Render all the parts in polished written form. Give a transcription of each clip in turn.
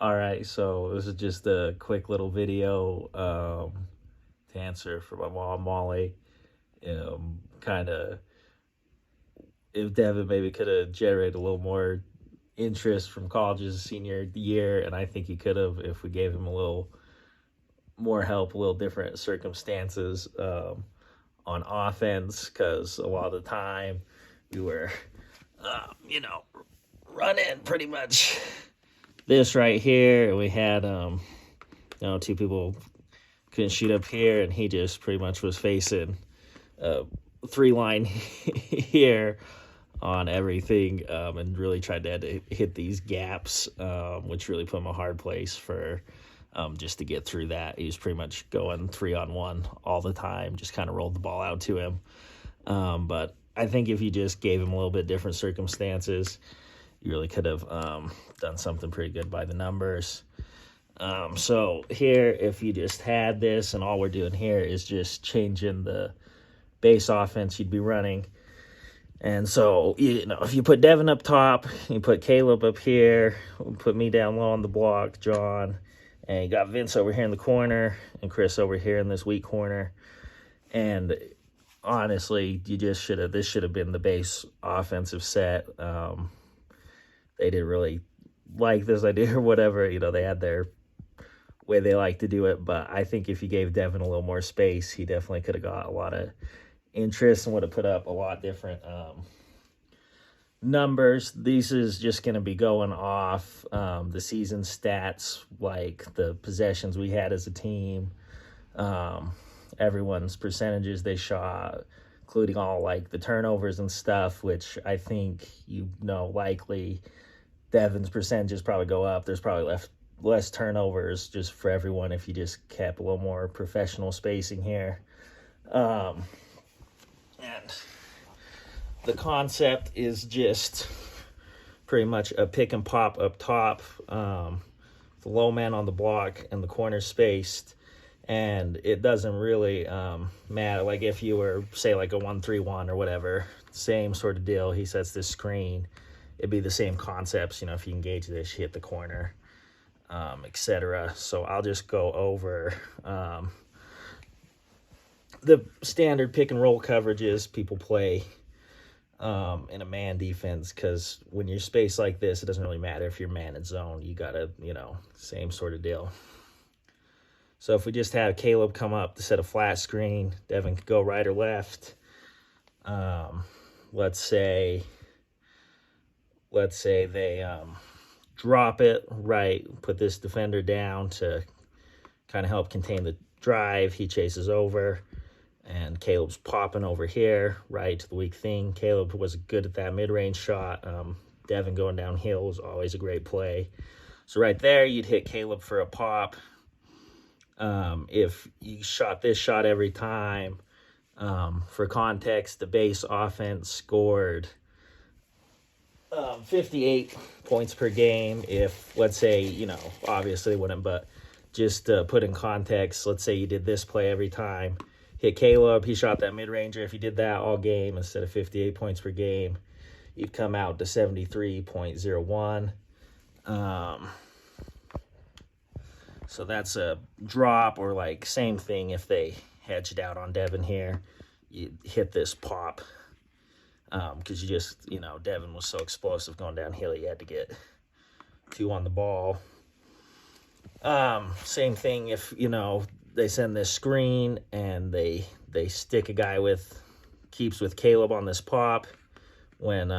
All right, so this is just a quick little video to answer for my mom, Molly. Kind of, if Devin maybe could have generated a little more interest from college's senior year, and I think he could have if we gave him a little more help, a little different circumstances on offense, because a lot of the time we were, running pretty much this right here, and we had two people couldn't shoot up here, and he just pretty much was facing three line here on everything, and really tried to hit these gaps, which really put him in a hard place for just to get through that. He was pretty much going 3-on-1 all the time, just kind of rolled the ball out to him. But I think if you just gave him a little bit different circumstances, you really could have done something pretty good by the numbers. So here, if you just had this, and all we're doing here is just changing the base offense you'd be running. And so, if you put Devin up top, you put Caleb up here, put me down low on the block, John, and you got Vince over here in the corner, and Chris over here in this weak corner. And honestly, this should have been the base offensive set. They didn't really like this idea or whatever. They had their way they like to do it. But I think if you gave Devin a little more space, he definitely could have got a lot of interest and would have put up a lot different numbers. This is just going to be going off the season stats, like the possessions we had as a team, everyone's percentages they shot, including all like the turnovers and stuff, which I think likely Devin's percentages probably go up. There's probably less turnovers just for everyone if you just kept a little more professional spacing here. And the concept is just pretty much a pick and pop up top, the low man on the block and the corner spaced. And it doesn't really matter. Like if you were, say, like a 1-3-1 or whatever, same sort of deal. He sets this screen. It'd be the same concepts. If you engage this, you hit the corner, etc. So I'll just go over the standard pick and roll coverages people play in a man defense, because when you're spaced like this, it doesn't really matter if you're man and zone. You gotta, same sort of deal. So if we just have Caleb come up to set a flat screen, Devin could go right or left. Let's say they drop it right, put this defender down to kind of help contain the drive. He chases over, and Caleb's popping over here, right to the weak thing. Caleb was good at that mid-range shot. Devin going downhill was always a great play. So right there, you'd hit Caleb for a pop. If you shot this shot every time, for context, the base offense scored 58 points per game. If, let's say, obviously wouldn't, but just to put in context, let's say you did this play every time, hit Caleb, he shot that mid-ranger. If you did that all game instead of 58 points per game, you'd come out to 73.01. So that's a drop, or like same thing if they hedged out on Devin here, you hit this pop, because you just, Devin was so explosive going downhill, you had to get 2 on the ball. Same thing if, they send this screen and they stick a guy keeps with Caleb on this pop when,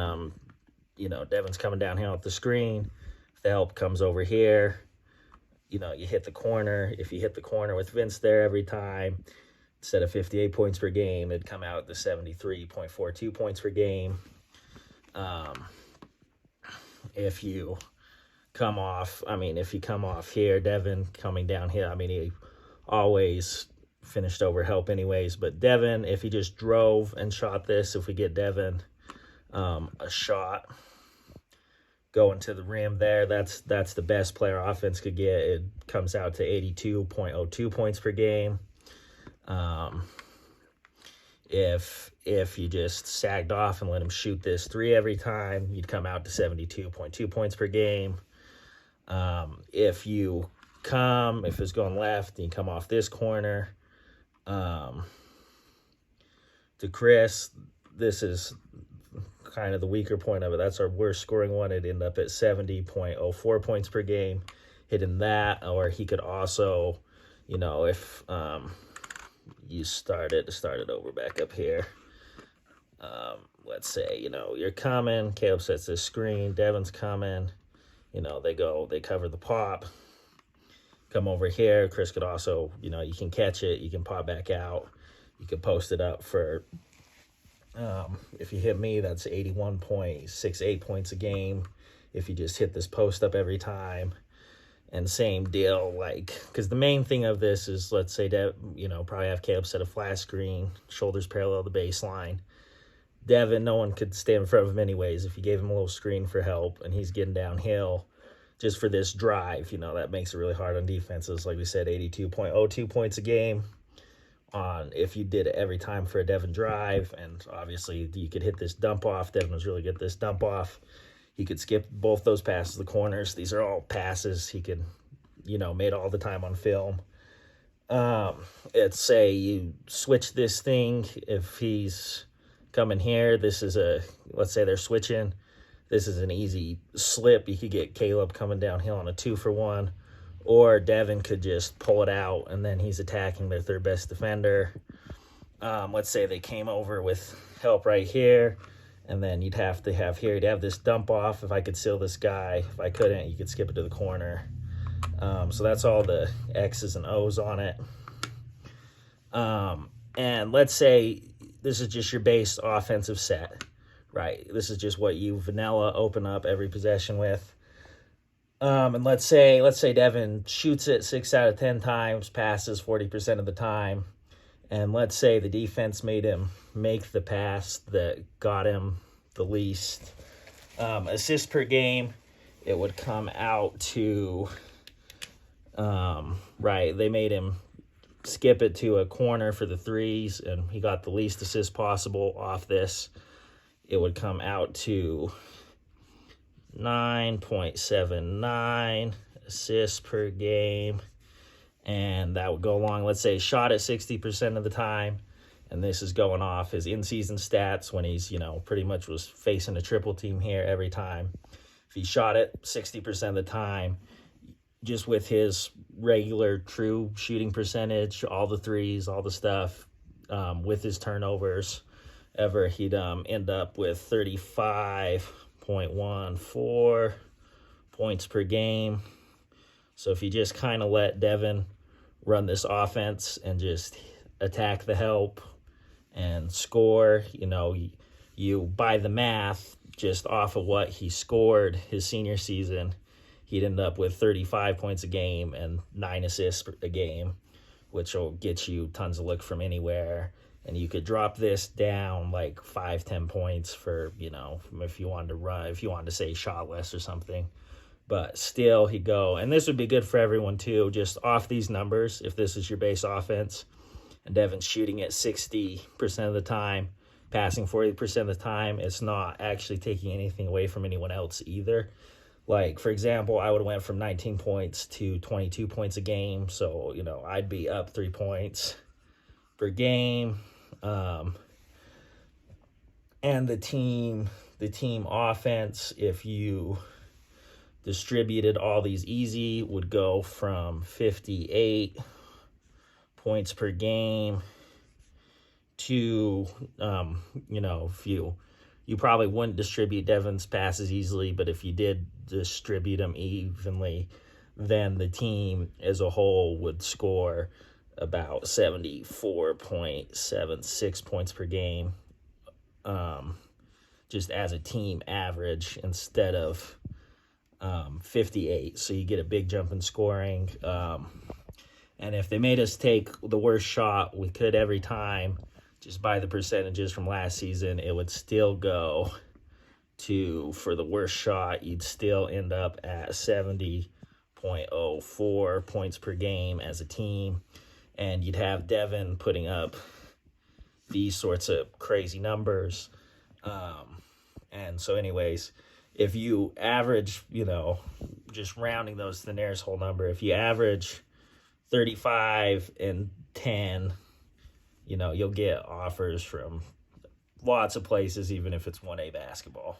Devin's coming downhill with the screen. If the help comes over here, you hit the corner. If you hit the corner with Vince there every time, instead of 58 points per game, it'd come out to 73.42 points per game. If you come off here, Devin coming down here, he always finished over help anyways. But Devin, if he just drove and shot this, if we get Devin a shot going to the rim there, that's the best player offense could get. It comes out to 82.02 points per game. If you just sagged off and let him shoot this 3 every time, you'd come out to 72.2 points per game. If it's going left, you come off this corner to Chris. This is kind of the weaker point of it. That's our worst scoring one. It ended up at 70.04 points per game, hitting that. Or he could also, if you started over back up here. Let's say, you're coming, Caleb sets this screen, Devin's coming, they cover the pop, come over here. Chris could also, you can catch it, you can pop back out, you can post it up for, if you hit me, that's 81.68 points a game. If you just hit this post up every time. And same deal, because the main thing of this is, let's say that, probably have Caleb set a flat screen, shoulders parallel the baseline. Devin, no one could stand in front of him anyways. If you gave him a little screen for help and he's getting downhill just for this drive, that makes it really hard on defenses. Like we said, 82.02 points a game on if you did it every time for a Devin drive. And obviously you could hit this dump off. Devin was really good at this dump off. He could skip both those passes to the corners. These are all passes he could, made all the time on film. Let's say you switch this thing. If he's coming here, let's say they're switching. This is an easy slip. You could get Caleb coming downhill on a 2-for-1. Or Devin could just pull it out, and then he's attacking their third best defender. Let's say they came over with help right here. And then you'd have this dump off. If I could seal this guy, if I couldn't, you could skip it to the corner. So that's all the X's and O's on it. And let's say this is just your base offensive set, right? This is just what you vanilla open up every possession with. And let's say Devin shoots it 6 out of 10 times, passes 40% of the time. And let's say the defense made him make the pass that got him the least assists per game. It would come out to, they made him skip it to a corner for the threes, and he got the least assists possible off this. It would come out to 9.79 assists per game. And that would go along, let's say, shot at 60% of the time. And this is going off his in-season stats when he's, pretty much was facing a triple team here every time. If he shot it 60% of the time, just with his regular true shooting percentage, all the threes, all the stuff, with his turnovers, he'd end up with 35.14 points per game. So if you just kind of let Devin run this offense and just attack the help and score, you by the math, just off of what he scored his senior season, he'd end up with 35 points a game and 9 assists a game, which will get you tons of look from anywhere. And you could drop this down like 5-10 points for, if you wanted to run, if you wanted to say shot less or something. But still, he'd go, and this would be good for everyone too, just off these numbers, if this is your base offense, and Devin's shooting at 60% of the time, passing 40% of the time, it's not actually taking anything away from anyone else either. Like, for example, I would have went from 19 points to 22 points a game, so, I'd be up 3 points per game. And the team offense, if you distributed all these easy, would go from 58 points per game to, if you probably wouldn't distribute Devin's passes easily, but if you did distribute them evenly, then the team as a whole would score about 74.76 points per game, just as a team average instead of 58. So you get a big jump in scoring. And if they made us take the worst shot we could every time, just by the percentages from last season, it would still go to, for the worst shot, you'd still end up at 70.04 points per game as a team. And you'd have Devin putting up these sorts of crazy numbers. And so anyways, if you average, just rounding those to the nearest whole number, if you average 35 and 10, you'll get offers from lots of places, even if it's 1A basketball.